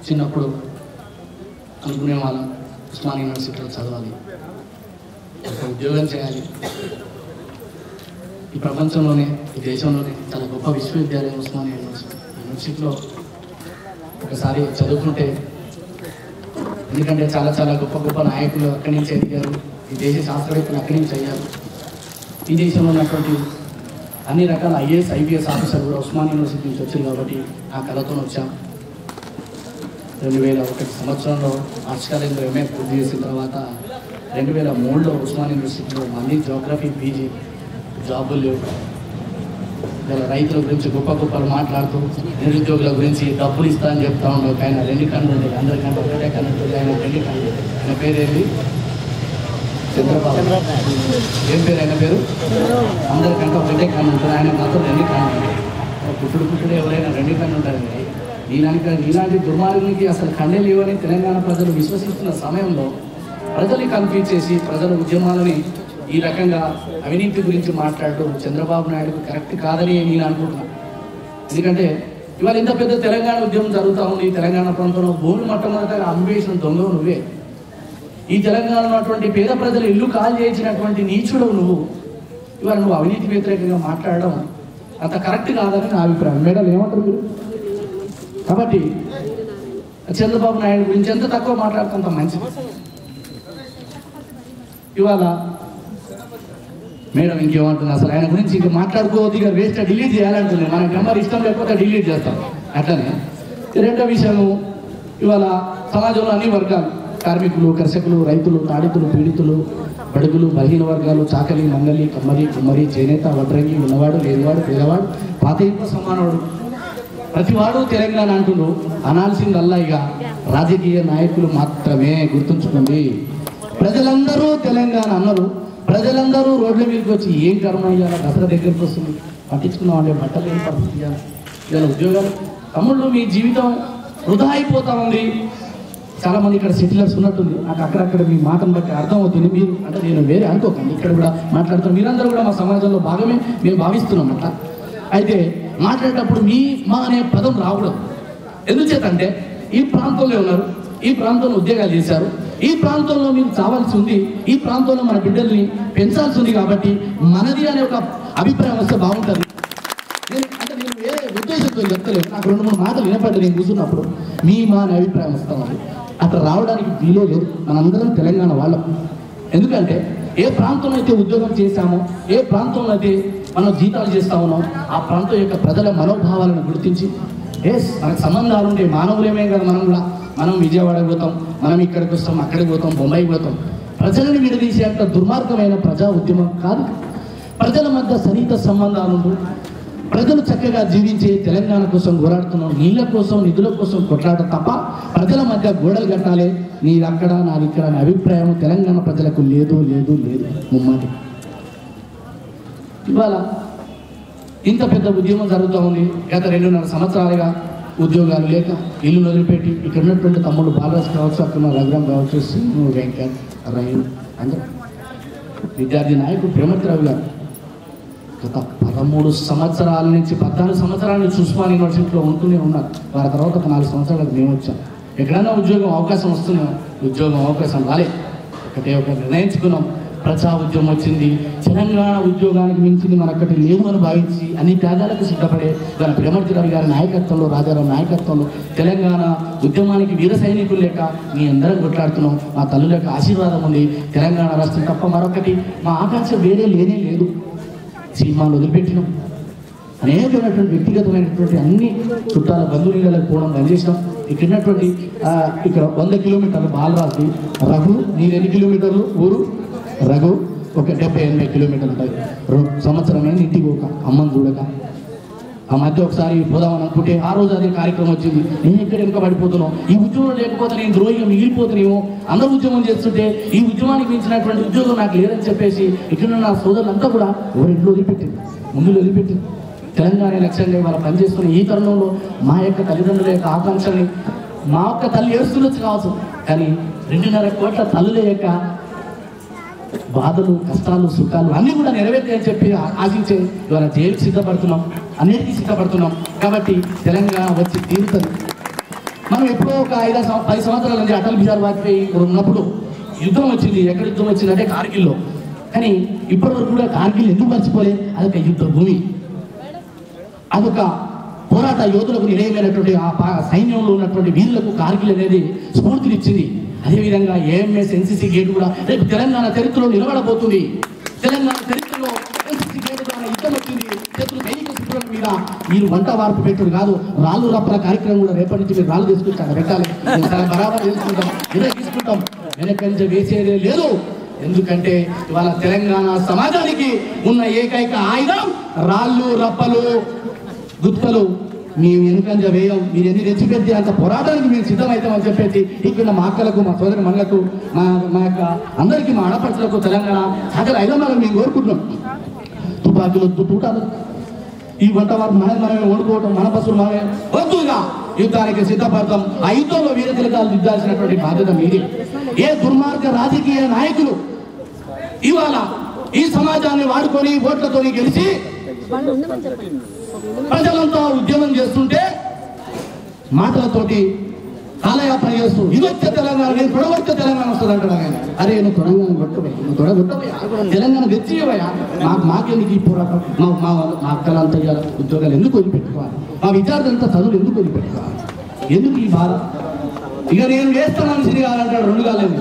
చిన్నప్పుడు అనుకునే వాళ్ళం ఉస్మానియా యూనివర్సిటీలో చదవాలి, ఒక ఉద్యోగం చేయాలి. ఈ ప్రపంచంలోనే ఈ దేశంలోనే చాలా గొప్ప విశ్వవిద్యాలయం ఉస్మానియా యూనివర్సిటీలో ఒకసారి చదువుకుంటే, ఎందుకంటే చాలా చాలా గొప్ప గొప్ప నాయకులు అక్కడి నుంచి ఎదిగారు, ఈ దేశ శాస్త్రవేత్తలు అక్కడి నుంచి అయ్యారు. ఈ దేశంలో ఉన్నటువంటి అన్ని రకాల ఐఏఎస్ ఐపీఎస్ ఆఫీసర్ కూడా ఉస్మానియా యూనివర్సిటీ నుంచి వచ్చింది. కాబట్టి ఆ కళతో వచ్చాం. 2001 సంవత్సరంలో ఆర్ట్స్ కాలేజ్లో ఎంఏ పూర్తి చేసిన తర్వాత 2003లో ఉస్మానియా యూనివర్సిటీలో మళ్ళీ జియోగ్రఫీ పీజీ జాబులు లేవు. ఇలా రైతుల గురించి గొప్ప గొప్పలు మాట్లాడుతూ నిరుద్యోగుల గురించి డబ్బులు ఇస్తా అని చెప్తా ఉండవు. ఆయన 2 కన్నులు ఉండేది, అందరికంటే ఒకటే కన్ను ఉంటుంది. ఆయన 2 కన్నులు. ఆయన పేరేంటి? చంద్రబాబు. ఏం పేరు ఆయన పేరు? అందరికంటే ఒకటే కన్ను ఉంటుంది. ఆయన మాత్రం 2 కన్నులు ఉంటాయి. పుట్టుడు ఎవరైనా 2 కన్ను ఉంటారండి. నీలాంటి దుర్మార్గులకి అసలు కన్నే లేవని తెలంగాణ ప్రజలు విశ్వసిస్తున్న సమయంలో ప్రజల్ని కన్ఫ్యూజ్ చేసి ప్రజల ఉద్యమాలని ఈ రకంగా అవినీతి గురించి మాట్లాడుతూ చంద్రబాబు నాయుడుకు కరెక్ట్ కాదని నేను అనుకుంటున్నాను. ఎందుకంటే ఇవాళ ఇంత పెద్ద తెలంగాణ ఉద్యమం జరుగుతూ ఉంది. తెలంగాణ ప్రాంతంలో భూములు మొట్టమొదటిగా అన్వేషణ దొంగవు నువ్వే. ఈ తెలంగాణలో ఉన్నటువంటి పేద ప్రజలు ఇల్లు కాల్ చేయించినటువంటి నీచుడు నువ్వు. ఇవాళ నువ్వు అవినీతి వ్యతిరేకంగా మాట్లాడడం అంత కరెక్ట్ కాదని నా అభిప్రాయం. మేడం ఏమంటారు మీరు? కాబట్టి చంద్రబాబు నాయుడు గురించి ఎంత తక్కువ మాట్లాడుతుంత మంచిది. ఇవాళ మేడం ఇంకేమంటుంది? అసలు ఆయన గురించి ఇంకా మాట్లాడుకోవద్దు, ఇక వేస్ట్ డిలీట్ చేయాలంటుంది. మనకి నెంబర్ ఇష్టం లేకపోతే డిలీట్ చేస్తాం. అట్లనే రెండో విషయము, ఇవాళ సమాజంలో అన్ని వర్గాలు, కార్మికులు, కర్షకులు, రైతులు, తాడితులు, పీడితులు, బడుగులు, బలహీన వర్గాలు, చాకలి, మంగలి, కమ్మరి, కుమ్మరి, చేనేత, వడ్రంగి, ఉన్నవాడు, లేనివాడు, పేదవాడు, పాతయుగ సమానవాడు, ప్రతివాడు తెలంగాణ అంటున్నారు. అనాల్సిందల్లా ఇక రాజకీయ నాయకులు మాత్రమే. గుర్తుంచుకోండి, ప్రజలందరూ తెలంగాణ అన్నారు. ప్రజలందరూ రోడ్ల మీదకి వచ్చి ఏం కర్మ అయ్యాలో దసరా దగ్గరికి వస్తుంది, పట్టించుకున్న వాళ్ళే బట్టలు ఏం పరిస్థితి ఇవ్వాలి, ఇవాళ ఉద్యోగాలు. తమ్ముళ్ళు మీ జీవితం వృధా అయిపోతా ఉంది. చాలామంది ఇక్కడ సెటిలర్స్ ఉన్నట్టుంది. నాకు అక్కడక్కడ మీ మాటను బట్టి అర్థం అవుతుంది. మీరు అంటే నేను వేరే అనుకోకండి, ఇక్కడ కూడా మాట్లాడుతాను. మీరందరూ కూడా మా సమాజంలో భాగమే మేము భావిస్తున్నాం అట్లా. అయితే మాట్లాడేటప్పుడు మా అనే పదం రాకూడదు. ఎందుచేతంటే ఈ ప్రాంతంలో ఉన్నారు, ఈ ప్రాంతంలో ఉద్యోగాలు చేశారు, ఈ ప్రాంతంలో మీరు చావాల్సి ఉంది, ఈ ప్రాంతంలో మన బిడ్డల్ని పెంచాల్సి ఉంది. కాబట్టి మనది అనే ఒక అభిప్రాయం వస్తే బాగుంటుంది. నేను వేరే ఉద్దేశంతో చెప్తలేదు. నాకు 2-3 మాటలు వినపడ్డా నేను కూర్చున్నప్పుడు. మా అనే అభిప్రాయం వస్తామని అట్లా రావడానికి వీలే లేదు. మనందరం తెలంగాణ వాళ్ళం. ఎందుకంటే ఏ ప్రాంతంలో అయితే ఉద్యోగం చేశామో, ఏ ప్రాంతంలో అయితే మనం జీతాలు చేస్తా ఉన్నాం, ఆ ప్రాంతం యొక్క ప్రజల మనోభావాలను గుర్తించి మనకు సంబంధాలు ఉండే మానవులేమే కదా. మనం విజయవాడకి పోతాం, మనం ఇక్కడికి వస్తాం, అక్కడికి పోతాం, బొంబాయికి పోతాం. ప్రజలను విడదీసే అంత దుర్మార్గమైన ప్రజా ఉద్యమం కాదు. ప్రజల మధ్య సన్నిహిత సంబంధాలు, ప్రజలు చక్కగా జీవించే తెలంగాణ కోసం పోరాడుతున్నాం. నీళ్ళ కోసం, నిధుల కోసం కొట్లాట తప్ప ప్రజల మధ్య గోడలు కట్టాలి, నీదక్కడ నాదిక్కడ అనే అభిప్రాయం తెలంగాణ ప్రజలకు లేదు లేదు లేదు ముమ్మాటి. ఇవాళ ఇంత పెద్ద ఉద్యమం జరుగుతూ ఉంది. గత 2.5 సంవత్సరాలుగా ఉద్యోగాలు లేక ఇల్లు వదిలిపెట్టి ఇక్కడ ఉన్నటువంటి తమ్ముడు బాలరాజు కావచ్చు, అక్కడ రఘురాం కావచ్చు, శ్రీను, వెంకట్, రైలు, అందరూ విద్యార్థి నాయకుడు ప్రేమతిరావు గారు గత 13 సంవత్సరాల నుంచి 14 సంవత్సరాల నుంచి ఉస్మానియా యూనివర్సిటీలో ఉంటూనే ఉన్నారు. వారి తర్వాత ఒక 4 సంవత్సరాలకు మేము వచ్చాం. ఎక్కడైనా ఉద్యోగం అవకాశం వస్తున్నాం, ఉద్యోగం అవకాశం రాలేదు. ఒకటే నిర్ణయించుకున్నాం, ప్రజా ఉద్యమం వచ్చింది. తెలంగాణ ఉద్యోగానికి మించింది మనక్కటి లేదు అని భావించి అన్ని త్యాగాలకు సిద్ధపడే మన ప్రేమతిరావు గారి నాయకత్వంలో, రాజారావు నాయకత్వంలో తెలంగాణ ఉద్యమానికి వీర సైనికులు లేక మీ అందరం కొట్లాడుతున్నాం. మా తల్లుల యొక్క ఆశీర్వాదం ఉంది. తెలంగాణ రాష్ట్రం తప్ప మరొకటి మా ఆకాంక్ష వేరే లేనే లేదు. సినిమాలు వదిలిపెట్టినాం, అనేకమైనటువంటి వ్యక్తిగతమైనటువంటి అన్ని చుట్టాల బంధువులకు పోవడం బంద్ చేసినాం. ఇక్కడ 100 కిలోమీటర్లు బాలరాజు, రఘు, నీది ఎన్ని కిలోమీటర్లు ఊరు? రఘు ఒక 70-80 కిలోమీటర్లు ఉంటాయి. సంవత్సరమే ఇంటికి ఒక అమ్మని చూడక ఆ మధ్య ఒకసారి పోదామని అనుకుంటే ఆ రోజు అదే కార్యక్రమం వచ్చింది. నేను ఇక్కడ వెనుక పడిపోతున్నావు, ఈ ఉద్యోగం లేకపోతే నేను ద్రోహిగా మిగిలిపోతున్నామో, అందరూ ఉద్యమం చేస్తుంటే ఈ ఉద్యమానికి మించినటువంటి ఉద్యోగం నాకు లేదని చెప్పేసి ఇక్కడ నా సోదరులంతా కూడా ఇంట్లో వదిలిపెట్టింది, ముందు వదిలిపెట్టింది. తెలంగాణ లక్ష్యంగా ఇవాళ పనిచేస్తున్న ఈ తరుణంలో మా యొక్క తల్లిదండ్రుల యొక్క ఆకాంక్షని మా యొక్క తల్లి ఏడుస్తుండొచ్చు కావచ్చు, కానీ 2.5 కోట్ల తల్లుల యొక్క బాధలు, కష్టాలు, సుఖాలు అన్నీ కూడా నెరవేర్తాయని చెప్పి ఆశించే ఇవాళ జైలుకి సిద్ధపడుతున్నాం, అన్నిటికీ సిద్ధపడుతున్నాం. కాబట్టి తెలంగాణ వచ్చి తీరుతుంది. మనం ఎప్పుడో ఒక 10 సంవత్సరాల నుంచి అటల్ బిహారీ వాజ్పేయి ఉన్నప్పుడు యుద్ధం వచ్చింది. ఎక్కడ యుద్ధం వచ్చిందంటే కార్గిల్లో. కానీ ఇప్పటివరకు కూడా కార్గిల్ ఎందుకు మర్చిపోలే? అదొక యుద్ధ భూమి, అదొక పోరాట యోధులకు నిలయమైనటువంటి ఆ సైన్యంలో ఉన్నటువంటి వీరులకు కార్గిల్ అనేది స్ఫూర్తినిచ్చింది. అదేవిధంగా ఏఎంఎస్ ఎన్సీసీ గేట్ కూడా రేపు తెలంగాణ చరిత్రలో నిలబడబోతుంది. తెలంగాణ చరిత్రలో ఎన్సీసీ గేట్ ద్వారా యుద్ధం వచ్చింది. చేతులు సైనిక శిబిరాల మీద మీరు వంట వార్పు పెట్టుడు కాదు, రాళ్ళు రప్పల కార్యక్రమం కూడా రేపటి నుంచి మీరు రాళ్ళు తీసుకొచ్చారు పెట్టాలి. బరాబర్ తీసుకుంటాం, ఇదే తీసుకుంటాం, వెనకంజ వేసేదే లేదు. ఎందుకంటే ఇవాళ తెలంగాణ సమాజానికి ఉన్న ఏకైక ఆయుధం రాళ్ళు రప్పలు గుత్తలు. మేము వెనుకంజ వేయం, మీరు ఎన్ని తెచ్చిపెట్టి అంత పోరాటానికి మేము సిద్ధమవుతామని చెప్పేసి ఇక్కడ మా అక్కలకు, మా సోదరి మనలకు, మా యొక్క అందరికీ, మా ఆడపడుచులకు తెలంగాణ సకల ఐదమ్మలను మేము కోరుకుంటున్నాం. తుపాకీలు తూటాలు, ఈ వంట వారు మనమే ఓడుకోవటం, మన పశువులు మనమే వద్దుగా యుద్ధానికి సిద్ధపడతాం. ఆ యుద్ధంలో వీర తిలకాలు దిద్దాల్సినటువంటి బాధ్యత మీది. ఏ దుర్మార్గ రాజకీయ నాయకులు ఇవాళ ఈ సమాజాన్ని వాడుకొని ఓట్లతో గెలిచి ప్రజలంతా ఉద్యమం చేస్తుంటే మాటలతోటి కాలయాపన చేస్తూ ఇదొచ్చే తెలంగాణ, నేను తొడగొచ్చే తెలంగాణ వస్తుంది అంటాడు ఆయన. అరే నువ్వు తెలంగాణ కొట్టబోయా, నువ్వు తొడగొట్టబోయా, తెలంగాణ తెచ్చిపోయా, మాకెందుకు ఈ పోరాటం? మా అక్కలంతా ఉద్యోగాలు ఎందుకు వదిలిపెట్టుకోవాలి? మా విద్యార్థులంతా చదువులు ఎందుకు వదిలిపెట్టుకోవాలి? ఎందుకు ఈ బాధ? ఇక నేను వేస్తానని సిరి కావాలంటాడు. 2 కాలేదు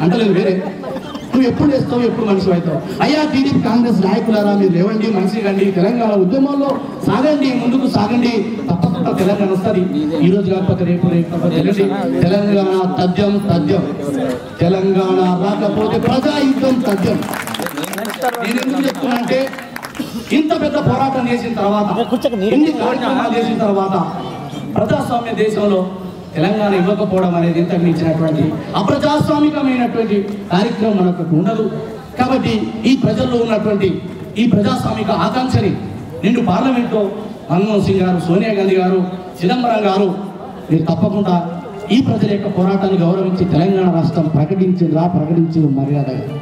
అంటలేదు వేరే. నువ్వు ఎప్పుడు వేస్తావు, ఎప్పుడు మనిషి అవుతావు? అయ్యా టీడీపీ కాంగ్రెస్ నాయకులారా, మీరు లేవండి, మనిషి కండి, తెలంగాణ ఉద్యమంలో సాగండి, ముందుకు సాగండి. తప్పకుండా తెలంగాణ వస్తుంది. ఈ రోజు కాకపోతే రేపు, తెలియదు. తెలంగాణ తథ్యం తథ్యం, తెలంగాణ రాకపోతే ప్రజా యుద్ధం తథ్యం. నేను ఎందుకు చెప్తున్నా అంటే, ఇంత పెద్ద పోరాటం చేసిన తర్వాత, ఇన్ని కార్యక్రమాలు చేసిన తర్వాత ప్రజాస్వామ్య దేశంలో తెలంగాణ ఇవ్వకపోవడం అనేది ఇంత మించినటువంటి అప్రజాస్వామికమైనటువంటి కార్యక్రమం మనకు ఉండదు. కాబట్టి ఈ ప్రజల్లో ఉన్నటువంటి ఈ ప్రజాస్వామిక ఆకాంక్షని నిండు పార్లమెంట్లో మన్మోహన్ సింగ్ గారు, సోనియా గాంధీ గారు, చిదంబరం గారు, మీరు తప్పకుండా ఈ ప్రజల యొక్క పోరాటాన్ని గౌరవించి తెలంగాణ రాష్ట్రం ప్రకటించిన మర్యాదగా,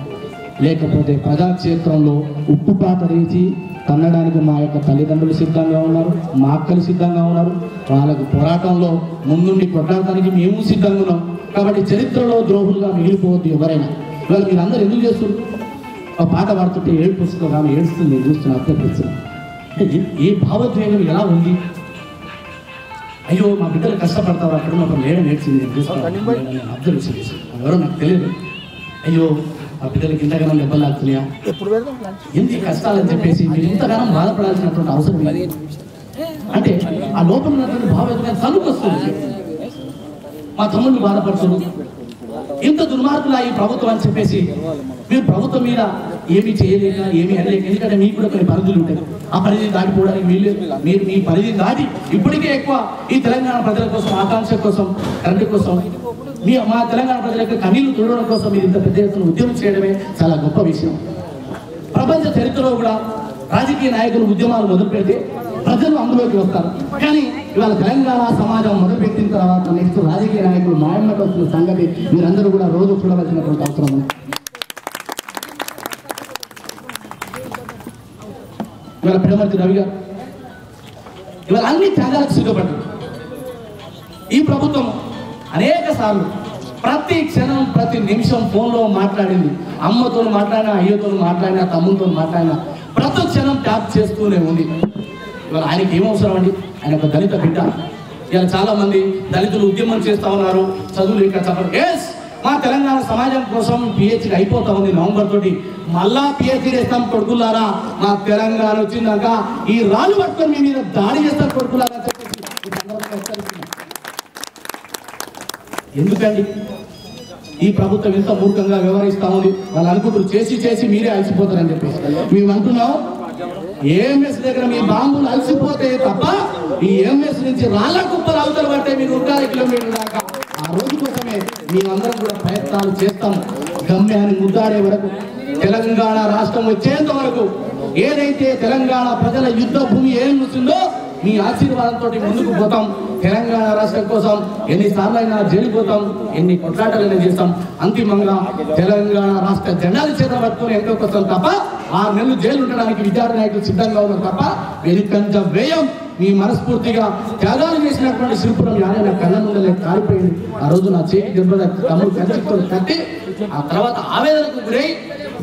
లేకపోతే ప్రజాక్షేత్రంలో ఉప్పుపాత వేసి తన్నడానికి మా యొక్క తల్లిదండ్రులు సిద్ధంగా ఉన్నారు, మా అక్కలు సిద్ధంగా ఉన్నారు. వాళ్ళకు పోరాటంలో ముందుండి కొట్లాడటానికి మేము సిద్ధంగా ఉన్నాం. కాబట్టి చరిత్రలో ద్రోహులుగా మిగిలిపోవద్దు ఎవరైనా. ఇవాళ మీరు అందరూ ఎందుకు చేస్తున్నారు? ఒక పాట పాడుతుంటే ఏడుపు వస్తుంది, ఆమె ఏడుస్తుంది, నేను చూస్తున్నా, అర్థం. ఏ భావోద్వేగం ఎలా ఉంది? అయ్యో మా బిడ్డలు కష్టపడతారు, అక్కడ ఒక మేడం నేర్చింది, నేను చూస్తాను, అబ్జర్వేషన్ చేశాను, ఎవరో నాకు తెలియదు. అయ్యో ఆ బిడ్డలకి ఇంతగానం దెబ్బలు లాగుతున్నాయా, ఎన్ని కష్టాలని చెప్పేసి మీరు ఇంతగానం బాధపడాల్సినటువంటి అవసరం లేదు. అంటే ఆ లోపల ఉన్నటువంటి భావోద్వేగం కనుకొస్తుంది. మా తమ్ముళ్ళు బాధపడుతున్నారు, ఇంత దుర్మార్గులా ఈ ప్రభుత్వం అని చెప్పేసి మీరు ప్రభుత్వం మీద ఏమీ చేయలేక, ఏమీ అనలేక, ఎందుకంటే మీకు కూడా కొన్ని పరిధులు ఉంటాయి. ఆ పరిధి దాటిపోవడానికి మీరు మీ పరిధి దాటి ఇప్పటికే ఎక్కువ ఈ తెలంగాణ ప్రజల కోసం, ఆకాంక్ష కోసం, కరెంటు కోసం, మా తెలంగాణ ప్రజల యొక్క కన్నీళ్లు తుడవడం కోసం మీరు ఇంత పెద్ద ఎత్తున ఉద్యమం చేయడమే చాలా గొప్ప విషయం. ప్రపంచ చరిత్రలో కూడా రాజకీయ నాయకులు ఉద్యమాలు మొదలు పెడితే ప్రజలు అందులోకి వస్తారు. కానీ ఇవాళ తెలంగాణ సమాజం మొదలుపెట్టిన తర్వాత నెక్స్ట్ రాజకీయ నాయకులు మాయమ్మకి వస్తున్న సంగతి మీరందరూ కూడా రోజు చూడవలసినటువంటి అవసరం ఉంది. ఇవాళ పిడమర్తి రవి గారు ఇవాళ అన్ని త్యాగాలకు సిద్ధపడ్డారు. ఈ ప్రభుత్వం అనేక సార్లు ప్రతి క్షణం, ప్రతి నిమిషం ఫోన్లో మాట్లాడింది. అమ్మతో మాట్లాడినా, అయ్యతో మాట్లాడినా, తమ్ముతో మాట్లాడినా ప్రతి క్షణం ట్యాప్ చేస్తూనే ఉంది. ఇవాళ ఆయనకి ఏమవసరం అండి? ఆయన ఒక దళిత బిడ్డ. ఇలా చాలా మంది దళితులు ఉద్యమం చేస్తూ ఉన్నారు, చదువులు ఇంకా చెప్పరు. ఎస్, మా తెలంగాణ సమాజం కోసం పిహెచ్డి అయిపోతా ఉంది నవంబర్ తోటి. మళ్ళా పిహెచ్డి చేస్తాం కొడుకులారా, మా తెలంగాణ వచ్చిందాక ఈ రాళ్ళు పట్టుకొని మీ మీద దాడి చేస్తారు కొడుకులారా చెప్పేసి ఎందుకండి ఈ ప్రభుత్వం ఎంత మూర్ఖంగా వ్యవహరిస్తా ఉంది? వాళ్ళు అనుకుంటారు చేసి చేసి మీరే అలసిపోతారని చెప్పేసి. మేము అంటున్నాం, ఏఎంఎస్ దగ్గర మీ బాంబులు అలసిపోతే తప్ప ఈ ఏఎంఎస్ నుంచి రాళ్ళ కుప్పలు అవతలు పడితే మీరు 1 కిలోమీటర్ల దాకా ఆ రోజు కోసమే మేమందరం కూడా ప్రయత్నాలు చేస్తాం. గమ్యాన్ని ముద్దాడే వరకు, తెలంగాణ రాష్ట్రం వచ్చేంత వరకు, ఏదైతే తెలంగాణ ప్రజల యుద్ధ భూమి ఏం చూసిందో మీ ఆశీర్వాదంతో ముందుకు పోతాం. తెలంగాణ రాష్ట్రం కోసం ఎన్నిసార్లు అయినా జైలుపోతాం, ఎన్ని కొట్లాటలైనా చేస్తాం. అంతిమంగా తెలంగాణ రాష్ట్ర జెండాలు చేత పట్టుకుని ఎంతో కోసం తప్ప 6 నెలలు జైలు ఉండడానికి విద్యార్థి నాయకులు సిద్ధంగా ఉన్నారు తప్ప వెనుకంజ వ్యయం మీ మనస్ఫూర్తిగా త్యాగాలు చేసినటువంటి సిరిపురం యాదయ్య కళ్ళ ముందలే కాలిపోయింది. ఆ రోజు నా చేతి దెబ్బ తమ్ముడు కంచితో కట్టి ఆ తర్వాత ఆవేదనకు గురై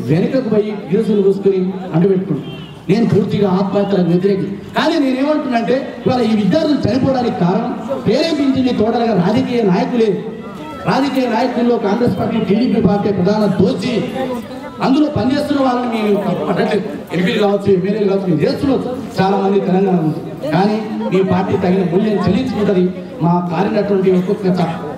వెనుకకు పోయి గిరుసులు కూసుకొని అంటుపెట్టుకున్నాను. నేను పూర్తిగా ఆత్మహత్యలకు వ్యతిరేకి. కానీ నేనేమంటున్నానంటే ఇవాళ ఈ విద్యార్థులు చనిపోవడానికి కారణం ప్రేరేపించింది తోటలుగా రాజకీయ నాయకులే. రాజకీయ నాయకుల్లో కాంగ్రెస్ పార్టీ, టీడీపీ పార్టీ ప్రధాన దోచి అందులో పనిచేస్తున్న వాళ్ళని మేము పట్టట్లేదు. ఎంపీలు కావచ్చు, ఎమ్మెల్యేలు కావచ్చు, మేము చేస్తున్నారు చాలా మంది తెలంగాణ ఉంది. కానీ మీ పార్టీ తగిన మూల్యం చెల్లించుకుంటుంది. మా కారినటువంటి ఒక్కొక్క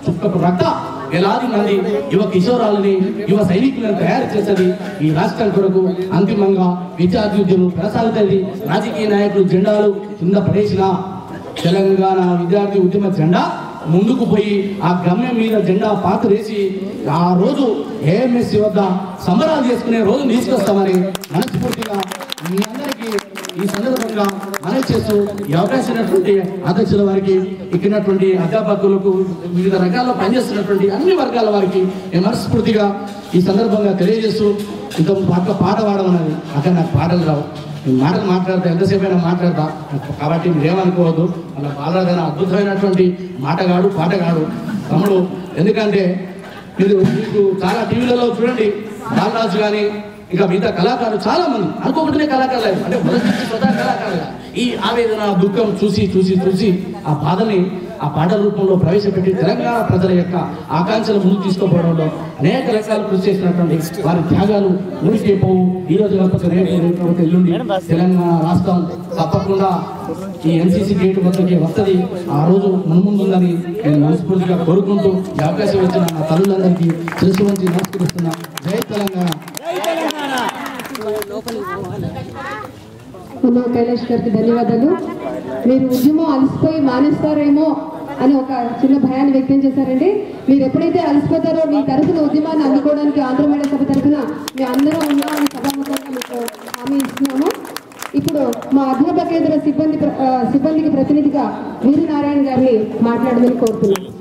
చుక్కకు రక్త వేలాది మంది యువ కిషోరాలని, యువ సైనికులను తయారు చేసేది ఈ రాష్ట్రం కొరకు. అంతిమంగా విద్యార్థి ఉద్యమం కొనసాగుతుంది. రాజకీయ నాయకులు జెండాలు కింద పడేసిన తెలంగాణ విద్యార్థి ఉద్యమ జెండా ముందుకు పోయి ఆ గమ్యం మీద జెండా పాతరేసి ఆ రోజు ఏఎంఎస్సి వద్ద సంబరాలు చేసుకునే రోజు తీసుకొస్తామని మనస్ఫూర్తిగా మీ అందరికీ ఈ సందర్భంగా మనవి చేస్తూ ఈ అవకాశం ఉన్నటువంటి అధ్యక్షుల వారికి, ఇచ్చినటువంటి అధ్యాపకులకు, వివిధ రకాల్లో పనిచేస్తున్నటువంటి అన్ని వర్గాల వారికి నేను మనస్ఫూర్తిగా ఈ సందర్భంగా తెలియజేస్తూ ఇంత పాట పాడమన్నది. అక్కడ నాకు పాటలు రావు, నేను మాటలు మాట్లాడతా, ఎంతసేపు అయినా మాట్లాడతా. కాబట్టి మీరేమనుకోవద్దు. అలా బాలరాజు అద్భుతమైనటువంటి పాటగాడు తమ్ముడు. ఎందుకంటే మీకు చాలా టీవీలలో చూడండి, బాలరాజు కానీ ఇంకా మిగతా కళాకారులు చాలా మంది అనుకోకుండానే కళాకారులు, అంటే మొదటి స్వతహా కళాకారులు ఈ ఆవేదన, దుఃఖం చూసి ఆ బాధని ఆ పాటల రూపంలో ప్రవేశపెట్టి తెలంగాణ ప్రజల యొక్క ఆకాంక్షలు ముందుకు తీసుకుపోవడంలో అనేక రకాలు కృషి చేసినటువంటి వారి త్యాగాలు ఊరికే పోవు. ఈ రోజు కాకపోతే రేపు ఎల్లుండి తెలంగాణ రాష్ట్రం తప్పకుండా ఈ ఎన్సీసీ గేట్ వద్దకి వస్తుంది. ఆ రోజు మున్ముందుందని నేను మనస్ఫూర్తిగా కోరుకుంటూ ఈ అవకాశం వచ్చిన నా తల్లులందరికీ తెలిసి వంచి నమస్కరిస్తున్నా. జై తెలంగాణ. కైలాష్ గారికి ధన్యవాదాలు. మీరు ఉద్యమం అలసిపోయి మానేస్తారేమో అని ఒక చిన్న భయాన్ని వ్యక్తం చేశారండి. మీరు ఎప్పుడైతే అలసిపోతారో మీ తరఫున ఉద్యమాన్ని అందుకోవడానికి ఆంధ్ర మహిళా సభ తరఫున మీ అందరం ఉన్నామని సభాముఖంగా మీకు హామీ ఇస్తున్నాము. ఇప్పుడు మా అధ్యాపకేతర సిబ్బందికి ప్రతినిధిగా వీరనారాయణ గారిని మాట్లాడమని కోరుతున్నాను.